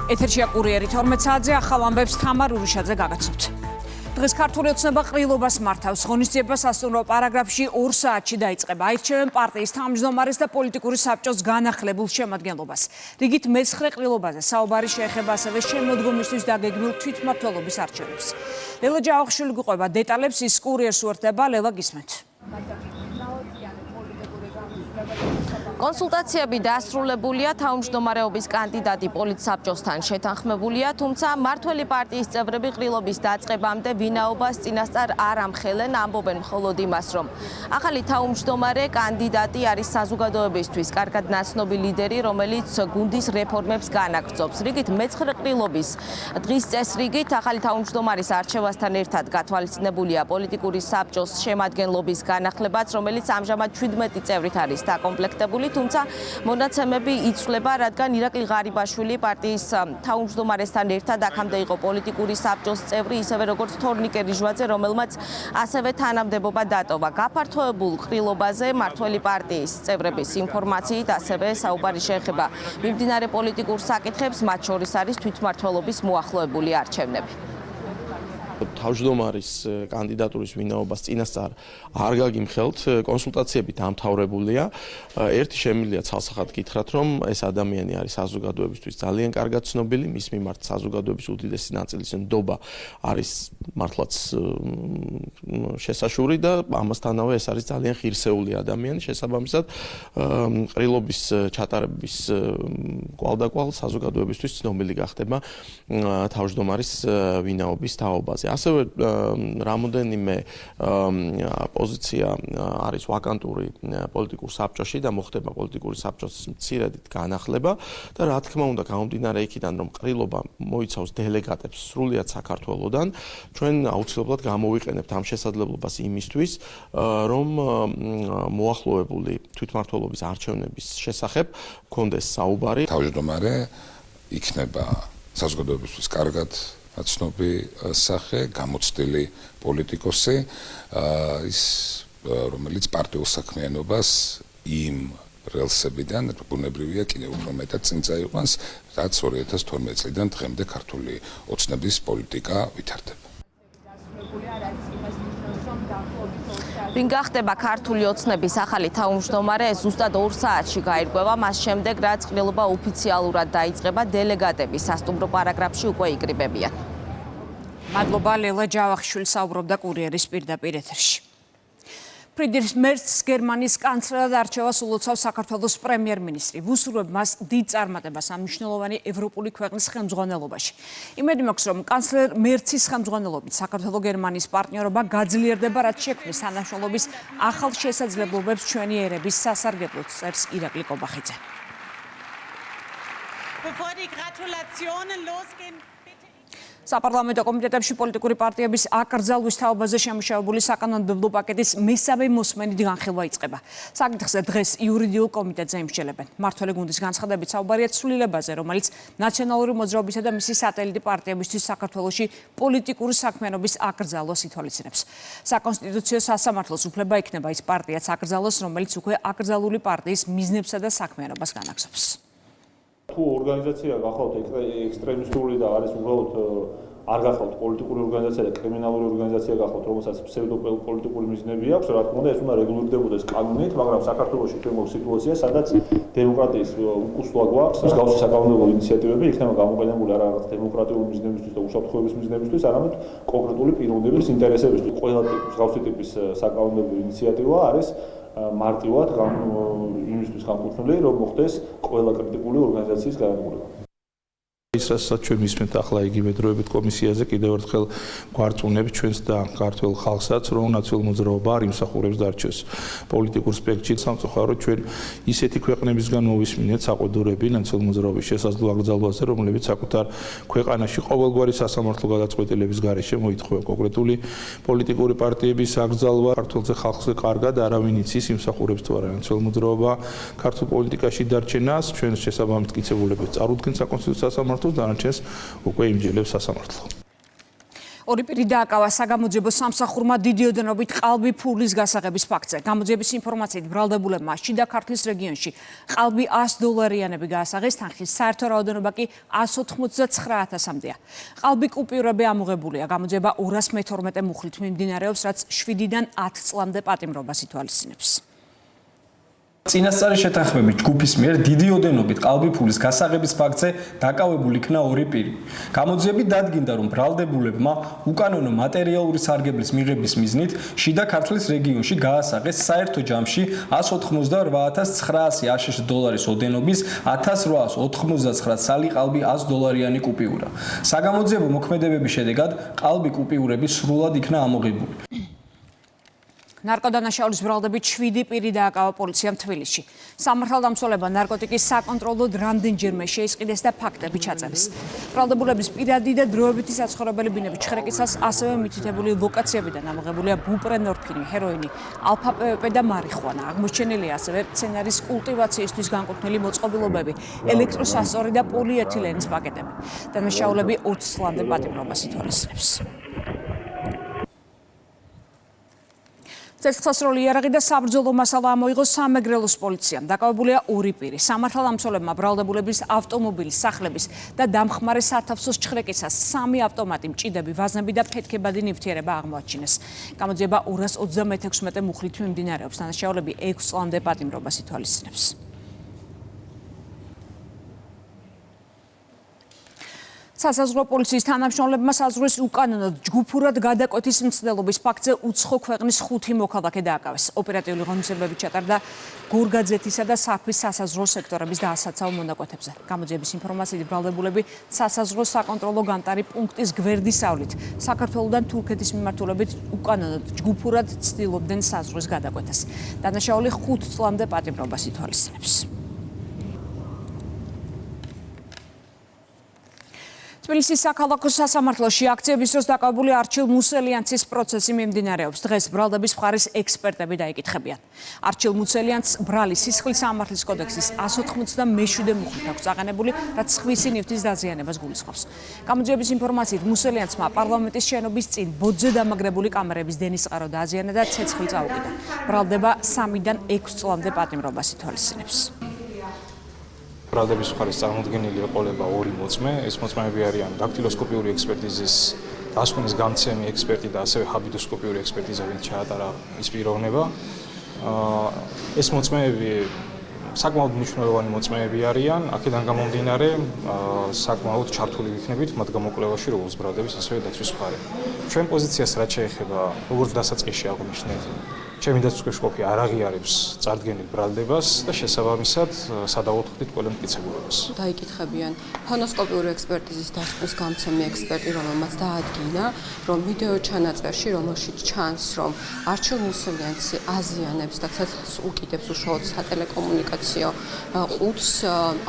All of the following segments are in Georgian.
ეთერშია კურიერი 12 საათზე ახალ ამბებს თამარ ურიშაძე გაგაცნობთ. დღეს ქართული ოცნება ყრილობას მართავს. ღონისძიება სასტუმრო პარაგრაფში 2 საათში დაიწყება. აირჩევენ პარტიის თავმჯდომარეს და პოლიტიკური საბჭოს განახლებულ შემადგენლობას. რიგით მე-9 ყრილობაზე საუბარი შეეხება ასევე შემოდგომისთვის დაგეგმილ თვითმმართველობის არჩევნებს. ლელა ჯავახიშვილი გვიყვება დეტალებს, ის კურიერს უერთდება. ლელა, გისმენთ. კონსულტაციები დასრულებულია, თავმჯდომარეობის კანდიდატი პოლიტსაბჭოსთან შეთანხმებულია, თუმცა მმართველი პარტიის წევრები ყრილობის დაწყებამდე ვინაობას წინასწარ არ ამხელენ, ამბობენ მხოლოდ იმას, რომ ახალი თავმჯდომარე კანდიდატი არის საზოგადოებისთვის კარგად ნაცნობი ლიდერი, რომელიც გუნდის რეფორმებს განაგრძობს. რიგით მე-9 ყრილობის დღის წესრიგით ახალი თავმჯდომარის არჩევასთან ერთად გათვალისწინებულია პოლიტიკური საბჭოს შემადგენლობის განახლებაც, რომელიც ამჟამად 17 წევრით არის დაკომპლექტებული. თუმცა მონაცემები იცვლება, რადგან ირაკლი ღარიბაშვილი პარტიის თავმჯდომარესთან ერთად აქამდე იყო პოლიტიკური საბჭოს წევრი, ისევე როგორც თორნიკე რიჟვაძე, რომელმაც ასევე თანამდებობა დატოვა. გაფართოებულ ყრილობაზე მმართველი პარტიის წევრების ინფორმაციით ასევე საუბარი შეეხება მიმდინარე პოლიტიკურ საკითხებს, მათ შორის არის თვითმმართველობის მოახლოებული არჩევნები. თავმჯდომარის კანდიდატურის ვინაობას წინასწარ არ გაგიმხელთ, კონსულტაციები დამთავრებულია. ერთი შემიძლია ცალსახად გითხრათ, რომ ეს ადამიანი არის საზოგადოებისთვის ძალიან კარგად ცნობილი, მის მიმართ საზოგადოების უდიდესი ნაწილის ნდობა არის მართლაც შესაშური და ამასთანავე ეს არის ძალიან ღირსეული ადამიანი. შესაბამისად, ყრილობის ჩატარების კვალდაკვალ საზოგადოებისთვის ცნობილი გახდება თავმჯდომარის ვინაობის თაობაზე. ასევე რამოდენიმე პოზიცია არის ვაკანტური პოლიტიკურ საბჭოში და მოხდება პოლიტიკური საბჭოს მცირედით განახლება და რა თქმა უნდა გამომდინარე იქიდან რომ ყრილობა მოიცავს დელეგატებს სრულიად საქართველოდან, ჩვენ აუცილებლად გამოვიყენებთ ამ შესაძლებლობას იმისთვის, რომ მოახლოებული თვითმმართველობის არჩევნების შესახებ გქონდეს საუბარი. თავმჯდომარე იქნება საზოგადოებისთვის კარგად ცნობი სახე, გამოცდილი პოლიტიკოსი, ის რომელიც პარტიულ საქმიანობას იმ რელსებიდან ბუნებრივია კიდევ უფრო მეტად წინ წაიყვანს, რაც 2012 წლიდან დღემდე ქართული ოცნების პოლიტიკა ვითარდება. ვინ გახდება ქართული ოცნების ახალი თავმჯდომარე, ზუსტად 2 საათში გაირკვევა, მას შემდეგ რაც ყრილობა ოფიციალურად დაიწყება, დელეგატები სასტუმრო პარაგრაფში უკვე იკრიბებიან. მადლობა, ლელა ჯავახიშვილი საუბრობდა კურიერის პირდაპირ ეთერში. ფრიდრიხ მერცს გერმანიის კანცლერად არჩევას ულოცავს საქართველოს პრემიერ-მინისტრი. ვუსურვებ მას დიდ წარმატებას ამ მნიშვნელოვანი ევროპული ქვეყნის ხელმძღვანელობაში. იმედი მაქვს, რომ კანცლერ მერცის ხელმძღვანელობით საქართველო-გერმანიის პარტნიორობა გაძლიერდება, რაც შექმნის თანამშრომლობის ახალ შესაძლებლობებს ჩვენი ერების სასარგებლოდ, წერს ირაკლი კობახიძე. საპარლამენტო კომიტეტებში პოლიტიკური პარტიების აკრძალვის თაობაზე შემუშავებული საკანონმდებლო პაკეტის მესამე მოსმენით განხილვა იწყება. საკითხზე დღეს იურიდიულ კომიტეტზე იმსჯელებენ. მმართველი გუნდის განცხადებით საუბარია ცვლილებაზე, რომელიც ნაციონალური მოძრაობისა და მისი სატელიტი პარტიებისთვის საქართველოში პოლიტიკური საქმიანობის აკრძალვას ითვალისწინებს. საკონსტიტუციო სასამართლოს უფლება იქნება ის პარტიაც აკრძალოს, რომელიც უკვე აკრძალული პარტიის მიზნებსა და საქმიანობას განაგრძობს. თუ ორგანიზაცია გახავთ ექსტრემისტული და არის უბრალოდ არ გახავთ პოლიტიკური ორგანიზაცია და კრიმინალური ორგანიზაცია გახავთ, რომელსაც ფსევდოპოლიტიკური მიზნები აქვს, რა თქმა უნდა, ეს უნდა რეგულირდებოდეს კანონით, მაგრამ საქართველოში გვაქვს სიტუაცია, სადაც დემოკრატიის უკუსვა გვაქვს, მსგავსი საკანონმდებლო ინიციატივები იქნება გამოყენებული არა რაღაც დემოკრატიული მიზნებისთვის და უშაფრთხოების მიზნებისთვის, არამედ კონკრეტული პიროვნების ინტერესებისთვის. ყველა მსგავსი ტიპის საკანონმდებლო ინიციატივა არის მარტივად იმისთვის განკუთვნილი, რომ მოხდეს ყველა კრიტიკული ორგანიზაციის განადგურება. ის რასაც ჩვენ მისმენთ ახლა იგივე დროებით კომისიაზე კიდევ ერთხელ გვარწმუნებს ჩვენს და ქართულ ხალხსაც, რომ ნაციონალური მოძრაობა არ იმსახურებს დარჩეს პოლიტიკურ სპექტრში. სამწუხაროდ ჩვენ ისეთი ქვეყნებისგან მოვისმინეთ საყვედურები ნაციონალური მოძრაობის შესაძლო აკრძალვაზე, რომლებიც საკუთარ ქვეყანაში ყოველგვარი სასამართლო გადაწყვეტილების გარეშე მოითხოვა კონკრეტული პოლიტიკური პარტიების აკრძალვა. ქართულზე ხალხზე კარგად არავინ იცის იმსახურებს თუ არა ნაციონალური მოძრაობა ქართულ პოლიტიკაში დარჩენას, ჩვენ შესაბამის მტკიცებულებებს წარუდგენს საკონსტიტუციო სასამართლოს, დანარჩენს უკვე იმჯელებს სასამართლო. ორი პირი დააკავა საგამოძიებო სამსახურმა დიდი ოდენობით ყალბი ფულის გასაღების ფაქტზე. გამოძიების ინფორმაციით ბრალდებულებმა შიდა ქართლის რეგიონში ყალბი $100-იანები გაასაღეს, თანხის საერთო რაოდენობა კი 189,000-მდეა. ყალბი კუპიურები ამოღებულია. გამოძიება 212 მუხლით მიმდინარეობს, რაც 7-დან 10 წლამდე პატიმრობას ითვალისწინებს. წინასწარი შეთანხმებით ჯგუფის მიერ დიდი ოდენობით ყალბი ფულის გასაღების ფაქტზე დაკავებული იქნა ორი პირი. გამოძიებით დადგინდა, რომ ბრალდებულებმა უკანონო მატერიალური სარგებლის მიღების მიზნით შიდა ქართლის რეგიონში გაასაღეს საერთო ჯამში $188,900 ASH ოდენობის 1899 ცალი ყალბი $100-იანი კუპიურა. საგამოძიებო მოქმედებების შედეგად ყალბი კუპიურები სრულად იქნა ამოღებული. ნარკოდანაშაულის ბრალდებით 7 პირი დააკავა პოლიციამ თბილისში. სამართალდამცველებმა ნარკოტიკის საკონტროლოდ რამდენჯერმე შეისყიდეს და ფაქტები ჩაწერეს. ბრალდებულების პირადი და დროებითი საცხოვრებელი ბინების ჩხრეკისას ასევე მითითებული ლოკაციებიდან ამოღებულია ბუპრენორფინი, ჰეროინი, ალფა-პვპ და მარიხუანა. აღმოჩენილია ასევე მცენარის კულტივაციისთვის განკუთვნილი მოწყობილობები, ელექტროსასწორი და პოლიეთილენის პაკეტები. დანაშაულები 20 წლამდე პატიმრობას ითვალისწინებს. ცეცხლსასროლი იარაღი და საბრძოლო მასალა ამოიღო სამეგრელოს პოლიციამ. დაკავებულია ორი პირი. სამართალდამცველებმა ბრალდებულების ავტომობილის, სახლების და დამხმარე სათავსოს ჩხრეკისას 3 ავტომატი, მჭიდები, ვაზნები და ფეთქებადი ნივთიერება აღმოაჩინეს. გამოძიება 236 მუხლით მიმდინარეობს. დანაშაულები 6 წლამდე პატიმრობას ითვალისწინებს. სასაზღვრო პოლიციის თანამშრომლებმა საზღვრის უკანონოდ ჯგუფურად გადაკვეთის მცდელობის ფაქტზე უცხო ქვეყნის 5 მოქალაქე დააკავეს. ოპერატიული ღონისძიებები ჩატარდა გორგაძეთისა და საქმის სასაზღვრო სექტორების დაასაცავ მონაკვეთებზე. გამოძიების ინფორმაციით ბრალდებულები სასაზღვრო საკონტროლო გამტარი პუნქტის გვერდისავლით საქართველოდან თურქეთის მიმართულებით უკანონოდ ჯგუფურად ცდილობდნენ საზღვრის გადაკვეთას. დანაშაული 5 წლამდე პატიმრობას ითვალისწინებს. თბილისის საქალაქო სასამართლოში აქციების დროს დაკავებული არჩილ მუსელიანცის პროცესი მიმდინარეობს. დღეს ბრალდების მხარის ექსპერტები დაიკითხებიან. არჩილ მუსელიანცს ბრალი სისხლის სამართლის კოდექსის 187 მუხლით აქვს აღანებული, რაც სხვისი ნივთის დაზიანებას გულისხმობს. გამოძიების ინფორმაციით მუსელიანცმა პარლამენტის შენობის წინ ბოძზე დამაგრებული კამერების დენის წყარო დააზიანა და ცეცხლი წაუკიდა. ბრალდება 3-დან 6 წლამდე პატიმრობას ითვალისწინებს. ბრალდების მხარის წარმოდგენილი ეყოლება 2 მოწმე. ეს მოწმეები არიან დაქტილოსკოპიური ექსპერტიზის დასკვნის გამცემი ექსპერტი და ასევე ჰაბიდოსკოპიური ექსპერტიზა, ვინც ჩაატარა ის პიროვნება. ეს მოწმეები საკმაოდ მნიშვნელოვანი მოწმეები არიან. აქედან გამომდინარე, საკმაოდ ჩართული ვიქნებით მათ გამოკვლევაში, როგორც ბრალდების, ასევე დაცვის მხარე. ჩვენ პოზიციას რაც შეეხება, როგორც დასაწყისში აღვნიშნეთ, ჩემი დაცვის ჯგუფი არ აღიარებს წარდგენილ ბრალდებას და შესაბამისად სადავოთხოვთ ყველა მტკიცებულებას. დაიკითხებიან ფონოსკოპიური ექსპერტიზის დასკვნის გამცემი ექსპერტი, რომელმაც დაადგინა, რომ ვიდეო ჩანაწერში, რომელშიც ჩანს, რომ არჩილ მუსელიანცი აზიანებს და ცეცხლს უკიდებს უშუალოდ სატელეკომუნიკაციო ყუთს,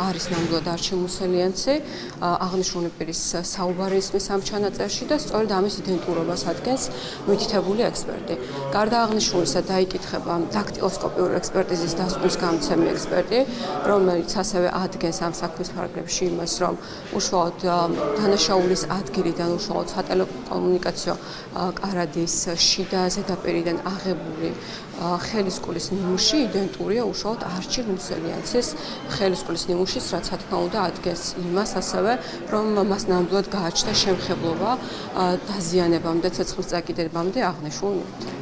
არის ნამდვილად არჩილ მუსელიანცი, აღნიშნული პირის საუბარი ისმის ამ ჩანაწერში და სწორედ ამის იდენტურობას ადგენს მითითებული ექსპერტი. გარდა აღნიშნულისა დაიკითხება დაქტილოსკოპიური ექსპერტიზის დასკვნის გამცემი ექსპერტი, რომელიც ასევე ადგენს ამ საქმის ფარგლებში იმას, რომ უშუალოდ დანაშაულის ადგილიდან უშუალოდ სატელეკომუნიკაციო კარადის შიდა ზედაპირიდან აღებული ხელისყულის ნიმუში იდენტურია უშუალოდ არჩილ მუსელიანცის ხელისყულის ნიმუშის, რაც რა თქმა უნდა ადგენს იმას ასევე, რომ მას ნამდვილად გააჩნდა შემხებლობა დაზიანებამდე, ცეცხლის წაკიდებამდე აღნიშნულ ნივთთან.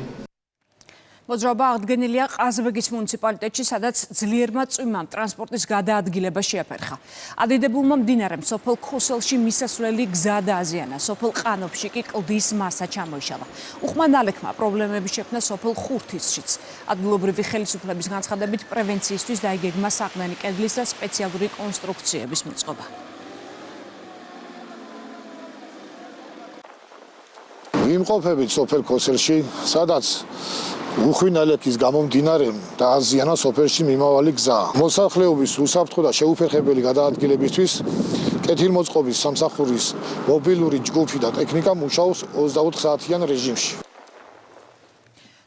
მოძრაობა აღდგენილია ყაზბეგის მუნიციპალიტეტში, სადაც ძლიერმა წვიმამ ტრანსპორტის გადაადგილება შეაფერხა. ადიდებულმა მდინარემ სოფელ ქოსელში მისასვლელი გზა დააზიანა, სოფელ ყანოფში კი კლდის მასა ჩამოიშალა. უხმა ნალექმა პრობლემები შექმნა სოფელ ხურთისშიც. ადგილობრივი ხელისუფლების განცხადებით პრევენციისთვის დაიგეგმა საყმენი კედლის და სპეციალური კონსტრუქციების მოწყობა. ვიმყოფებით სოფელ ქოსელში, სადაც უხვინალექის გამომდინარე დააზიანა სოფელში მიმავალი გზა. მოსახლეობის უსაფრთხო და შეუფერხებელი გადაადგილებისთვის კეთილმოწყობის სამსახურის მობილური ჯგუფი და ტექნიკა მუშაობს 24 საათიან რეჟიმში.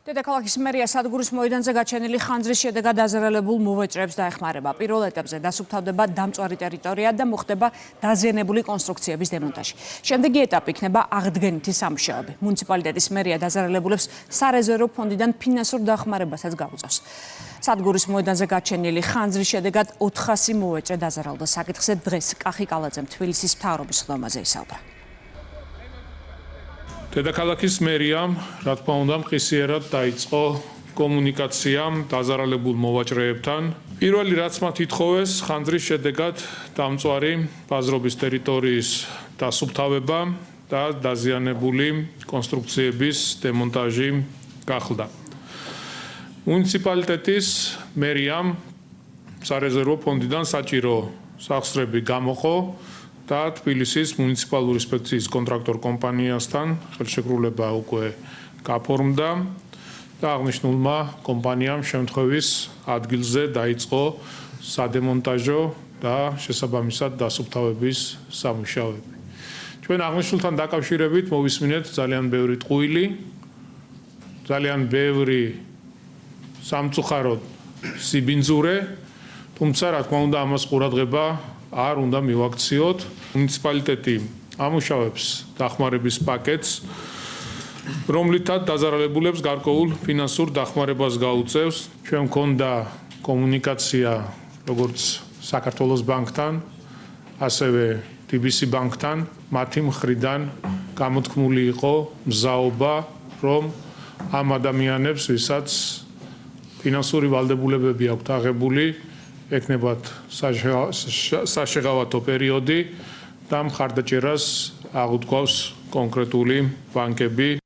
დედაქალაქის მერია სადგურის მოედანზე გაჩენილი ხანძრის შედეგად დაზარალებულ მოვეჭრებს დაეხმარება. პირველ ეტაპზე დასუფთავდება დამწვარი ტერიტორია და მოხდება დაზიანებული კონსტრუქციების დემონტაჟი. შემდეგი ეტაპი იქნება აღდგენითი სამუშაოები. მუნიციპალიტეტის მერია დაზარალებულებს სარეზერვო ფონდიდან ფინანსურ დახმარებასაც გაუწევს. სადგურის მოედანზე გაჩენილი ხანძრის შედეგად 400 მოვეჭრე დაზარალდა. საკითხზე დღეს კახი კალაძემ თბილისის მთავრობის ხდომაზე ისაუბრა. დედაქალაქის მერიამ, რა თქმა უნდა, მყისიერად დაიწყო კომუნიკაცია დაზარალებულ მოვაჭრეებთან. პირველი რაც მათ ითხოვეს, ხანძრის შედეგად დამწვარი ბაზრობის ტერიტორიის დასუფთავება და დაზიანებული კონსტრუქციების დემონტაჟი გახდა. მუნიციპალიტეტის მერიამ სარეზერვო ფონდიდან საჭირო სახსრები გამოყო და თბილისის მუნიციპალური ინსპექციის კონტრაქტორ კომპანიასთან ხელშეკრულება უკვე გაფორმდა და აღნიშნულმა კომპანიამ შემთხვევის ადგილზე დაიწყო სადემონტაჟო და შესაბამისად დასუფთავების სამუშაოები. ჩვენ აღნიშნულთან დაკავშირებით მოვისმინეთ ძალიან ბევრი ტყუილი, ძალიან ბევრი სამწუხაროდ სიბინძურე, თუმცა რა თქმა უნდა ამას ყურადღება არ უნდა მივაქციოთ. მუნიციპალიტეტი ამუშავებს დახმარების პაკეტს, რომლითაც დაზარალებულებს გარკვეულ ფინანსურ დახმარებას გაუწევს. ჩვენ მქონდა კომუნიკაცია როგორც საქართველოს ბანკთან, ასევე TBC ბანკთან, მათი მხრიდან გამოთქმული იყო მზაობა, რომ ამ ადამიანებს, ვისაც ფინანსური ვალდებულებები აქვთ აღებული, ეკნებათ საშეღავათო პერიოდი და მხარდაჭერას აღუთქვავს კონკრეტული ბანკები.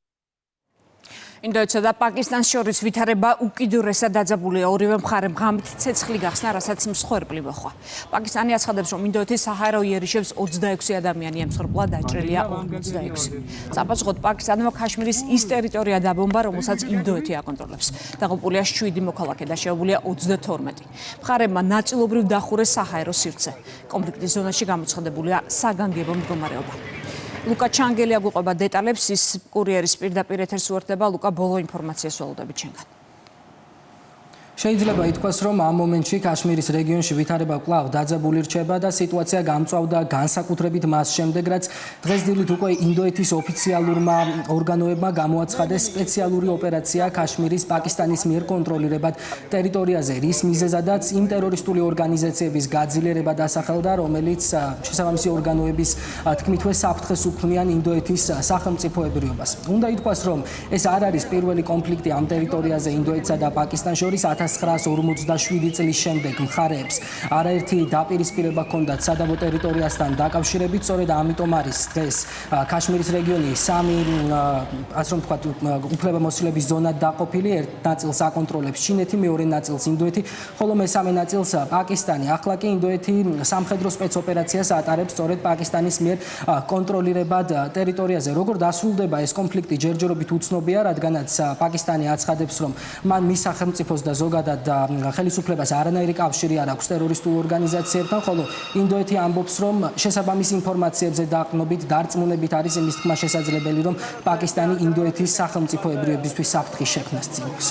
ინდოეთსა და პაკისტანს შორის ვითარება უკიდურესად დაძაბულია. ორივე მხარემ ღამით ცეცხლი გახსნა, რასაც მსხვერპლი მოხდა. პაკისტანი აცხადებს, რომ ინდოეთის საჰაერო იერიშებს 26 ადამიანი ემსხვერპლა, დაჭრილია 56. საპასუხოდ პაკისტანმა ქაშმირის ის ტერიტორია დაბომბა, რომელსაც ინდოეთი აკონტროლებს. დაღუპულია 7 მოქალაქე და შეებულია 32. მხარებმა ნაწილობრივ დახურეს საჰაერო სივრცე. კონფლიქტის ზონაში გამოცხადებულია საგანგებო მდგომარეობა. ლუკა ჩანგელი აგვიყვება დეტალებს, ის კურიერის პირდაპირ ეთერს უერთდება. ლუკა, ბოლო ინფორმაციას ველოდებით ჩვენგან. შეიძლება ითქვას, რომ ამ მომენტში ქაშმირის რეგიონში ვითარება კვლავ დაძაბული რჩება და სიტუაცია გამწვავდა განსაკუთრებით მას შემდეგ, რაც დღეს დილით უკვე ინდოეთის ოფიციალურმა ორგანოებმა გამოაცხადეს სპეციალური ოპერაცია ქაშმირის პაკისტანის მიერ კონტროლირებად ტერიტორიაზე, რის მიზეზადაც იმ ტერორისტული ორგანიზაციების გაძლიერება დასახელდა, რომელიც შესაბამისი ორგანოების თქმითვე საფრთხეს უქმნიან ინდოეთის სახელმწიფოებრიობას. უნდა ითქვას, რომ ეს არ არის პირველი კონფლიქტი ამ ტერიტორიაზე ინდოეთსა და პაკისტანს შორის. 1947 წლის შემდეგ მხარეებს არაერთი დაპირისპირება ჰქონდათ სადავო ტერიტორიასთან დაკავშირებით, სწორედ ამიტომ არის დღეს ქაშმირის რეგიონი სამი, ასე რომ ვთქვათ, უფლებამოსილების ზონად დაყოფილი. ერთ ნაწილს აკონტროლებს ჩინეთი, მეორე ნაწილს ინდოეთი, ხოლო მესამე ნაწილს პაკისტანი. ახლა კი ინდოეთი სამხედრო სპეცოპერაციას ატარებს სწორედ პაკისტანის მიერ კონტროლირებად ტერიტორიაზე. როგორ დასრულდება ეს კონფლიქტი ჯერჯერობით უცნობია, რადგანაც პაკისტანი აცხადებს, რომ მან მის სახელმწიფოს და ზოგადად ხელისუფლებას არანაირი კავშირი არ აქვს ტერორისტულ ორგანიზაციებთან, ხოლო ინდოეთი ამბობს, რომ შესაბამის ინფორმაციებზე დაყრდნობით დარწმუნებით არის იმის თქმა შესაძლებელი, რომ პაკისტანი ინდოეთის სახელმწიფოებრიობისთვის საფრთხის შექმნას ცდილობს.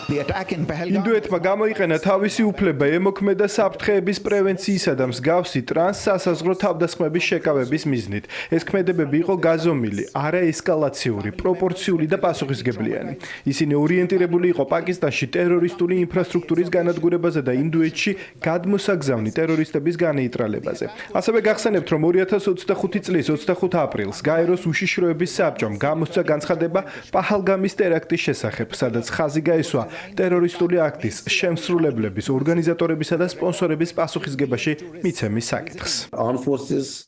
ინდოეთმა გამოიყენა თავისი უფლება ემოქმედა საფრთხეების პრევენციისა და მსგავსი ტრანსსასაზღვრო თავდასხმების შეკავების მიზნით. ეს ქმედებები იყო გაზომილი, არაესკალაციური, პროპორციული და პასუხისგებლიანი. ისინი ორიენტირებული იყო პაკისტანში ტერორისტული ინფრასტრუქტურის განადგურებაზე და ინდოეთში გადმოსაგზავნი ტერორისტების განეიტრალებაზე. ასევე გახსენებთ, რომ 2025 წლის 25 აპრილს გაეროს უშიშროების საბჭომ გამოსცა განცხადება პაჰალგამის ტერაქტის შესახებ, სადაც ხაზი გაესვა ტერორისტული აქტის შემსრულებლების, ორგანიზატორებისა და სპონსორების პასუხისგებაში მიცემის საკითხს.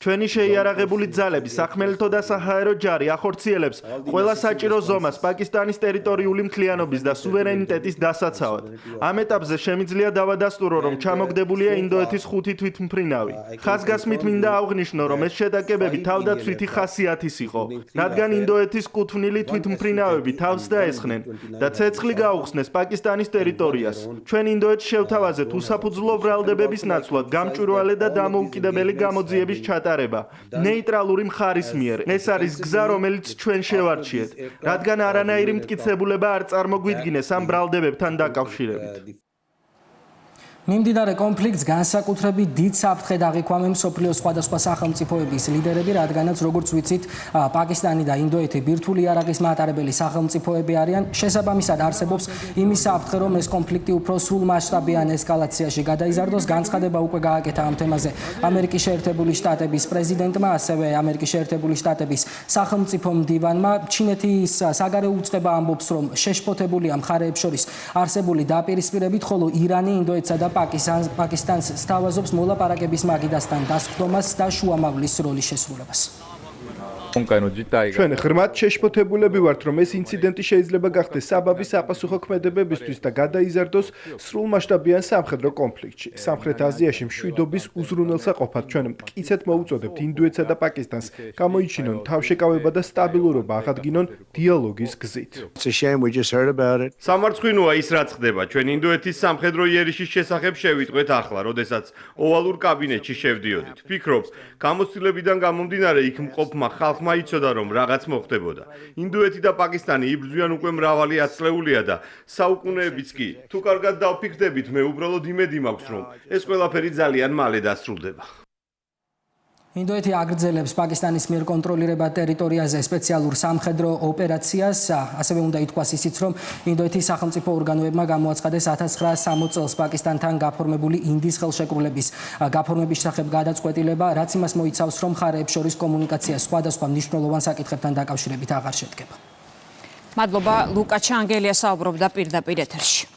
ჩვენი შეიარაღებული ძალები, სახმელეთო და საჰაერო ჯარი ახორციელებს ყველა საჭირო ზომას პაკისტანის ტერიტორიული მთლიანობის და სუვერენიტეტის დასაცავად. ამ ეტაპზე შემიძლია დავადასტურო, რომ ჩამოგდებულია ინდოეთის 5 თვითმფრინავი. ხაზგასმით მინდა აღვნიშნო, რომ ეს შეტაკებები თავდაცვითი ხასიათის იყო, რადგან ინდოეთის კუთვნილი თვითმფრინავები თავს დაესხნენ და ცეცხლი გაუხსნეს პაკისტანის ტერიტორიას. ჩვენ ინდოეთს შევთავაზეთ უსაფუძვლო ბრალდებების ნაცვლად გამჭვირვალე და დამოუკიდებელი გამოძიების ჩატარება ნეიტრალური მხარის მიერ. ეს არის გზა, რომელიც ჩვენ შევარჩიეთ, რადგან არანაირი მტკიცებულება არ წარმოგვიდგინეს ამ ბრალდებებთან დაკავშირებით. მიმდინარე კონფლიქტს განსაკუთრებით დიდ საფრთხედ აღიქვამენ მსოფლიოს სხვადასხვა სახელმწიფოების ლიდერები, რადგანაც როგორც ვიცით, პაკისტანი და ინდოეთი ბირთვული იარაღის მატარებელი სახელმწიფოები არიან. შესაბამისად არსებობს იმის საფრთხე, რომ ეს კონფლიქტი უფრო სრულმასშტაბიან ესკალაციაში გადაიზარდოს. განცხადება უკვე გააკეთა ამ თემაზე ამერიკის შეერთებული შტატების პრეზიდენტმა, ასევე ამერიკის შეერთებული შტატების სახელმწიფო მდივანმა. ჩინეთის საგარეო უწყება ამბობს, რომ შეშფოთებულია მხარეებს შორის არსებული დაპირისპირებით, ხოლო ირანი, ინდოეთსა და პაკისტანს სთავაზობს მოლაპარაკების მაგიდასთან დასხდომას და შუამავლის როლის შესრულებას. ჩვენ ღრმად შეშფოთებულები ვართ, რომ ეს ინციდენტი შეიძლება გახდეს საბაბი საპასუხო ქმედებებისთვის და გადაიზარდოს სრულმასშტაბიან სამხედრო კონფლიქტში. სამხრეთ აზიაში მშვიდობის უზრუნველსაყოფად ჩვენ მტკიცედ მოუწოდებთ ინდოეთსა და პაკისტანს გამოიჩინონ თავშეკავება და სტაბილურობა აღადგინონ დიალოგის გზით. სამარცხვინოა ის რაც ხდება. ჩვენ ინდოეთის სამხედრო იერიშის შესახებ შევიტყვეთ ახლა, როდესაც ოვალურ კაბინეტში შევდიოდით. ვფიქრობ, გამოცდილებიდან გამომდინარე იქ მყოფმა ხალხმა იცოდა რომ რაღაც მოხდებოდა. ინდოეთი და პაკისტანი იბრძვიან უკვე მრავალი ათწლეულია და საუკუნეებიც კი. თუ კარგად დავფიქრდებით, მე უბრალოდ იმედი მაქვს რომ ეს ყველაფერი ძალიან მალე დასრულდება. ინდოეთი აგრძელებს პაკისტანის მიერ კონტროლირებად ტერიტორიაზე სპეციალურ სამხედრო ოპერაციას. ასევე უნდა ითქვას ისიც, რომ ინდოეთის სახელმწიფო ორგანოებმა გამოაცხადეს 1960 წელს პაკისტანთან გაფორმებული ინდის ხელშეკრულების გაფორმების შესახებ გადაწყვეტილება, რაც იმას მოიცავს, რომ მხარეებს შორის კომუნიკაცია სხვადასხვა მნიშვნელოვან საკითხებთან დაკავშირებით აღარ შედგება. მადლობა, ლუკა ჩანგელია საუბრობდა პირდაპირ ეთერში.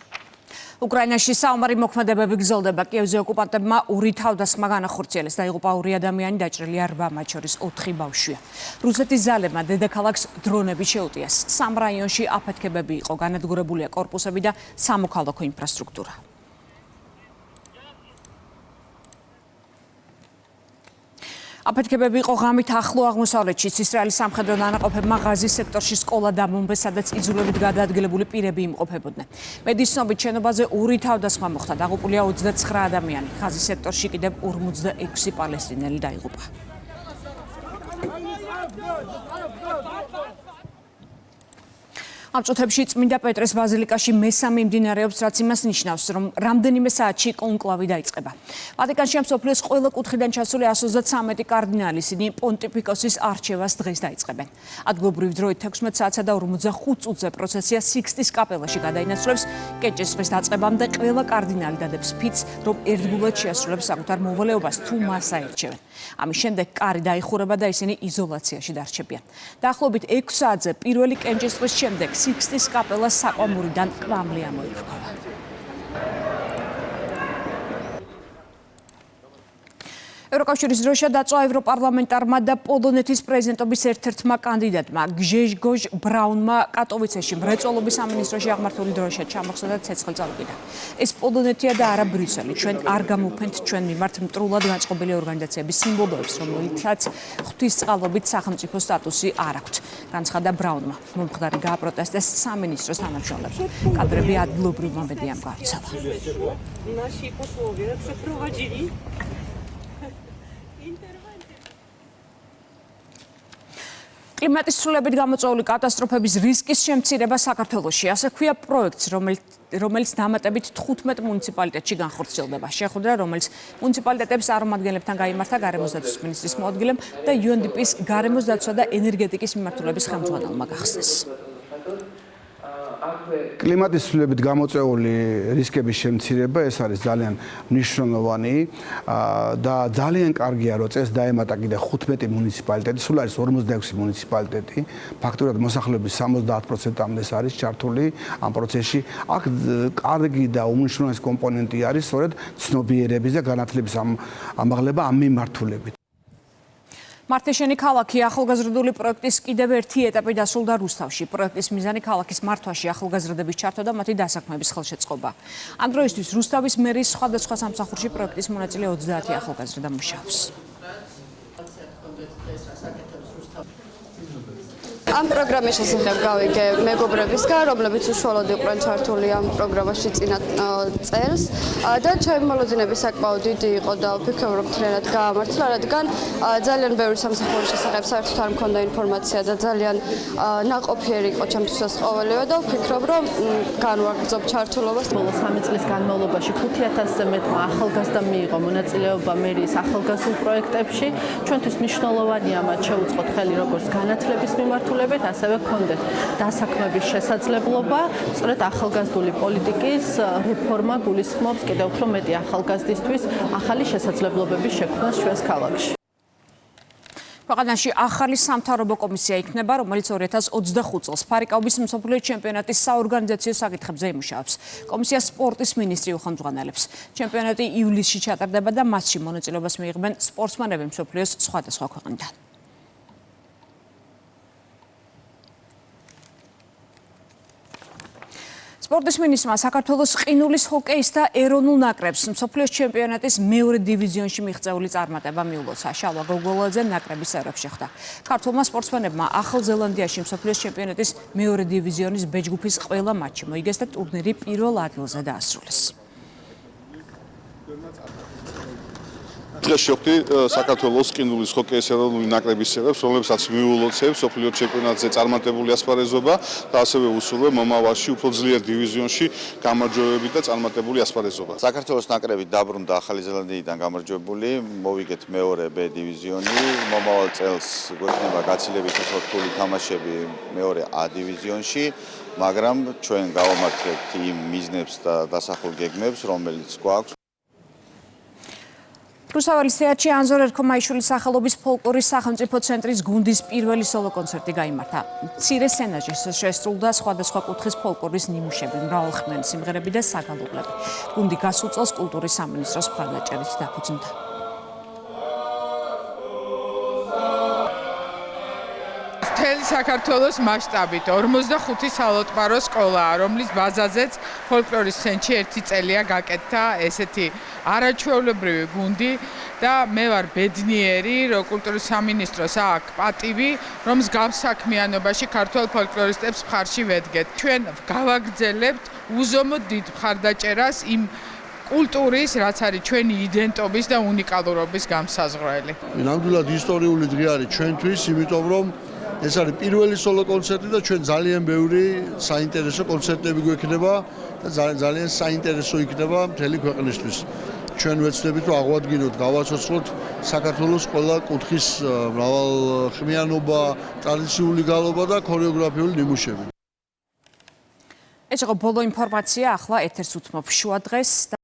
უკრაინაში საომარი მოქმედებები გრძელდება. კიევზე ოკუპანტებმა ორი თავდასხმა განახორციელეს და იღუპა ორი ადამიანი, დაჭრილია 8, მათ შორის 4 ბავშვია. რუსეთის ძალებმა დედაქალაქს დრონები შეუტიეს. 3 რაიონში აფეთქებები იყო, განადგურებულია კორპუსები და სამოქალაქო ინფრასტრუქტურა. აფეთქებები იყო ღამით ახლო აღმოსავლეთში. ისრაელის სამხედრო დანაყოფებმა ღაზის სექტორში სკოლა დამონბეს, სადაც იძულებით გადაადგილებული პირები იმყოფებოდნენ. მედიის ცნობით შენობაზე 2 თავდასხმა მოხდა. დაღუპულია 29 ადამიანი. ღაზის სექტორში კიდევ 46 პალესტინელი დაიღუპა. ამ წუთებში წმინდა პეტრეს ბაზილიკაში მესამე მიმდინარეობს, რაც იმას ნიშნავს, რომ რამდენიმე საათში კონკლავი დაიწყება. ვატიკანში ამ სოფლიოს ყველა კუთხიდან ჩასული 133 კარდინალი ისინი პონტიფიკოსის არჩევას დღეს დაიწყებენ. ადგილობრივი დროით 16 საათსა და 45 წუთზე პროცესია სიქსტის კაპელაში გადაინაცვლებს. კენჭისყრის დაწყებამდე ყველა კარდინალი დადებს ფიცს, რომ ერთგულად შეასრულებს საკუთარ მოვალეობას თუ მას აერჩევენ. ამის შემდეგ კარი დაიხურება და ისინი იზოლაციაში დარჩებიან. დაახლოებით 6 საათზე პირველი კენჭისყრის შემდეგ სიქსტის კაპელა საყვამურიდან კვამლი ამოიფრქვა. ევროკავშირის დროშა დაწვა ევროპარლამენტარმა და პოლონეთის პრეზიდენტობის ერთ-ერთმა კანდიდატმა გჟეჟგოჟ ბრაუნმა კატოვიცეში მრეწველობის სამინისტროში აღმართული დროშა ჩამოხსნა და ცეცხლი წავიდა. ეს პოლონეთია და არა ბრიუსელი. ჩვენ არ გამოვფენთ ჩვენ მიმართ მტრულად განწყობილი ორგანიზაციების სიმბოლოებს, რომელთაც ღვთისწყალობით სახელმწიფო სტატუსი არ აქვთ. განცხადა ბრაუნმა. მომხდარი გააპროტესტეს სამინისტროს თანამშრომლებს. კადრები ადგილობრივმა მედიამ გავრცელა. კლიმატის ცვლილებით გამოწვეული კატასტროფების რისკის შემცირება საქართველოში. ასე ქვია პროექტს, რომელიც დამატებით 15 მუნიციპალიტეტში განხორციელდება. შეხვედრა, რომელიც მუნიციპალიტეტებს წარმომადგენლებთან გაიმართა გარემოს დაცვის მინისტრის მოადგილემ და UNDP-ის გარემოს დაცვა და ენერგეტიკის მიმართულების ხელმძღვანელმა გახსნეს. კლიმატის ცვლილებით გამოწვეული რისკების შემცირება ეს არის ძალიან მნიშვნელოვანი და ძალიან კარგია რომ წეს დაემატა კიდე 15 მუნიციპალიტეტი, სულ არის 46 მუნიციპალიტეტი, ფაქტურად მოსახლეობის 70%-ამდე არის ჩართული ამ პროცესში. აქ კარგი და უმნიშვნელოვანესი კომპონენტი არის სწორედ ცნობიერების და განათლების ამაღლება ამ მიმართულებით. მართლიშენი ქალაქი ახალგაზრდული პროექტის კიდევ ერთი ეტაპი დასრულდა რუსთავში. პროექტის მიზანი ქალაქის მართვაში ახალგაზრდების ჩართვა და მათი დასაქმების ხელშეწყობა. ამ დროისთვის რუსთავის მერის სხვადასხვა სამსახურში პროექტის მონაწილე 30 ახალგაზრდა მუშაობს. ამ პროგრამის შესახებ გავიგე მეგობრებისგან, რომლებიც უშუალოდ იყვნენ ჩართული ამ პროგრამაში წინა წელს და ჩემი მოლოდინები საკმაოდ დიდი იყო და ვფიქრობ, რომ მთლიანად გაამართლა, რადგან ძალიან ბევრი სამსახურის შესახებ საერთოდ არ მქონდა ინფორმაცია და ძალიან ნაყოფიერი იყო ჩემთვისაც ყოველივე და ვფიქრობ, რომ განვაგრძობ ჩართულობას. ბოლო 3 წლის განმავლობაში 5000-ზე მეტმა ახალგაზრდამ მიიღო მონაწილეობა მერიის ახალგაზრდულ პროექტებში. ჩვენთვის მნიშვნელოვანია მათ შეუწყოთ ხელი როგორც განათლების მიმართულებით, ასევე გქონდეთ დასაქმების შესაძლებლობა. სწორედ ახალგაზრდული პოლიტიკის რეფორმა გულისხმობს კიდევ უფრო მეტი ახალგაზრდისთვის ახალი შესაძლებლობების შექმნას ჩვენს ქალაქში. ქვეყანაში ახალი სამთავრობო კომისია იქნება, რომელიც 2025 წელს ფარიკაობის მსოფლიო ჩემპიონატის საორგანიზაციო საკითხებზე იმუშავებს. კომისია სპორტის მინისტრი უხელმძღვანელებს. ჩემპიონატი ივლისში ჩატარდება და მასში მონაწილეობას მიიღებენ სპორტსმენები მსოფლიოს სხვადასხვა ქვეყნიდან. სპორტის მინისტრმა საქართველოს ყინულის ჰოკეის და ეროვნულ ნაკრებს მსოფლიოს ჩემპიონატის მეორე დივიზიონში მიღწეული წარმატება მიულოცა. შალვა გოგოლაძე ნაკრების წევრებს შეხვდა. ქართველმა სპორტსმენებმა ახალ ზელანდიაში მსოფლიოს ჩემპიონატის მეორე დივიზიონის ბ ჯგუფის ყველა მატჩი მოიგეს და ტურნირი პირველ ადგილზე დაასრულეს. დღეს შევხვდი საქართველოს ყინულის ჰოკეის ეროვნული ნაკრების წევრებს, რომლებსაც მიულოცეთ მსოფლიო ჩემპიონატზე წარმატებული ასპარეზობა და ასევე უსურვებ მომავალში უფრო ძლიერ დივიზიონში გამარჯვებები და წარმატებული ასპარეზობა. საქართველოს ნაკრები დაბრუნდა ახალი ზელანდიიდან გამარჯვებული, მოვიგეთ მეორე B დივიზიონი. მომავალ წელს გვექნება გაცილებით უფრო რთული თამაშები მეორე A დივიზიონში, მაგრამ ჩვენ გავამართლებთ იმ მიზნებს და დასახულ გეგმებს, რომელიც გვაქვს. რუსთაველის თეატრში ანზორ ერქომაიშვილის სახელობის ფოლკლორის სახელმწიფო ცენტრის გუნდის პირველი სოლო კონცერტი გაიმართა. მცირე სცენაში შესრულდა სხვადასხვა კუთხის ფოლკლორის ნიმუშები, მრავალხმიანი სიმღერები და საგალობლები. გუნდი გასულ წელს კულტურის სამინისტროს მხარდაჭერით დაფუძნდა. მთელი საქართველოს მასშტაბით 45 სალოტბარო სკოლაა, რომლის ბაზაზეც ფოლკლორის ცენტრში 1 წელია გაკეთდა ესეთი არაჩვეულებრივი გუნდი და მე ვარ ბედნიერი, რომ კულტურის სამინისტროს აქვს პატივი, რომ მსგავს საქმიანობაში ქართველ ფოლკლორისტებს მხარში ვედგეთ. ჩვენ გავაგრძელებთ უზომოდ დიდ მხარდაჭერას იმ კულტურის, რაც არის ჩვენი იდენტობის და უნიკალურობის გამსაზღვრელი. ნამდვილად ისტორიული დღე არის ჩვენთვის, იმიტომ რომ ეს არის პირველი სოლო კონცერტი და ჩვენ ძალიან ბევრი საინტერესო კონცერტები გვექნება და ძალიან საინტერესო იქნება მთელი ქვეყნისთვის. ჩვენ ვეცდებით რომ აღვადგინოთ, გავაცოცხლოთ საქართველოს ყველა კუთხის მრავალხმიანობა, ტრადიციული გალობა და ქორეოგრაფიული ნიმუშები. ეს იყო ბოლო ინფორმაცია, ახლა ეთერს უთმობ შუა დღეს.